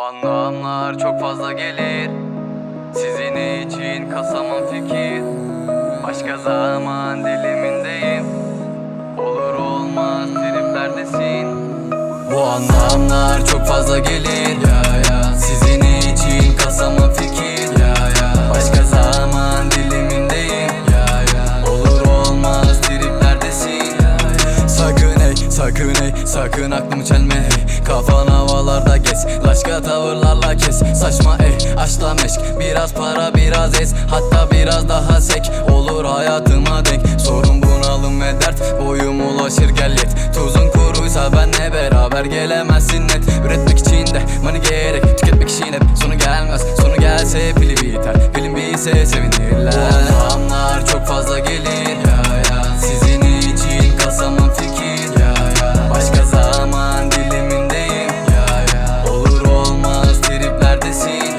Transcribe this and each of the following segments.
anlamlar çok fazla gelir. Sizin için kasamam fikir. Başka zaman dilimindeyim. Olur olmaz triplerdesin. Bu anlamlar çok fazla gelir. Sizin için kasamam fikir. Başka zaman dilimindeyim. Olur olmaz triplerdesin. Sakın ey, sakın ey, sakın aklımı çelme hey. Kafan havalarda gez, başka tavırlarla kes. Saçma ey, aşkla meşk, biraz para biraz ez. Hatta biraz daha sek, olur hayatıma denk. Sorun bunalım ve dert, boyum ulaşır gel yet. Tuzun kuruysa benle beraber gelemezsin net. Üretmek için de money gerek, tüketmek için hep sonu gelmez. Sonu gelse pili biter, film bitse sevinirler. Bu anlamlar çok fazla gelir. Sizin için kasamam fikir. Başka zaman dilimindeyim. Olur olmaz triplerdesin.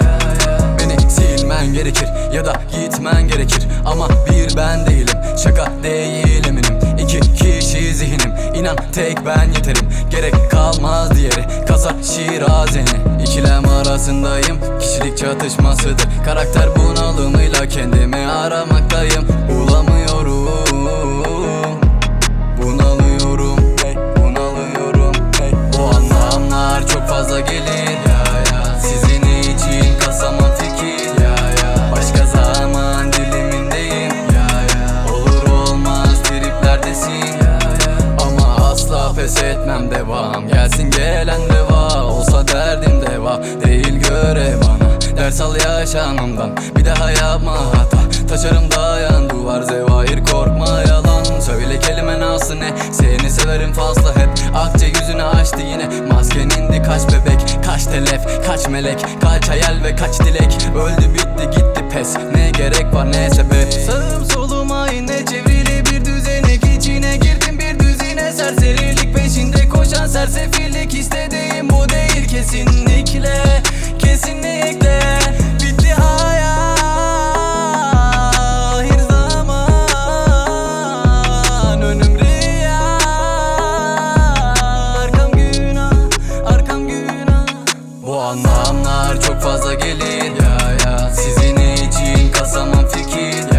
Beni silmen gerekir ya da gitmen gerekir. Ama bir ben değilim, şaka değil eminim. İki kişi zihnim, inan tek ben yeterim. Gerek kalmaz diğeri, kasar Şirazeni. İkilem arasındayım, kişilik çatışmasıdır. Karakter bunalımıyla kendimi aramaktayım. Bulamıyorum, bunalıyorum, hey, bunalıyorum, hey. Bu anlamlar çok fazla gelir. Sizin için kasamam fikir. Başka zaman dilimindeyim. Olur olmaz triplerdesin. Ama asla pes etmem, devam gelsin gelen deva. Olsa derdim deva değil görev bana. Ders al yaşamamdan, bir daha yapma hata. Taşarım dayan duvar zevahir, korkma yalan. Söyle kelime nasıl ne, seni severim fazla hep. Akça yüzünü açtı yine, masken indi. Kaç bebek, kaç telef, kaç melek, kaç hayal ve kaç dilek. Öldü bitti gitti pes, ne gerek var ne sebep. Sağım soluma yine çevrili bir düzenek. İçine girdim bir düzine, serserilik peşinde koşan sersefillik. İstediğim bu değil kesinlikle, kesinlikle. Bitti hayal her zaman, önüm rüya, arkam günah, arkam günah. Bu anlamlar çok fazla gelir. Sizin için kasamam fikir.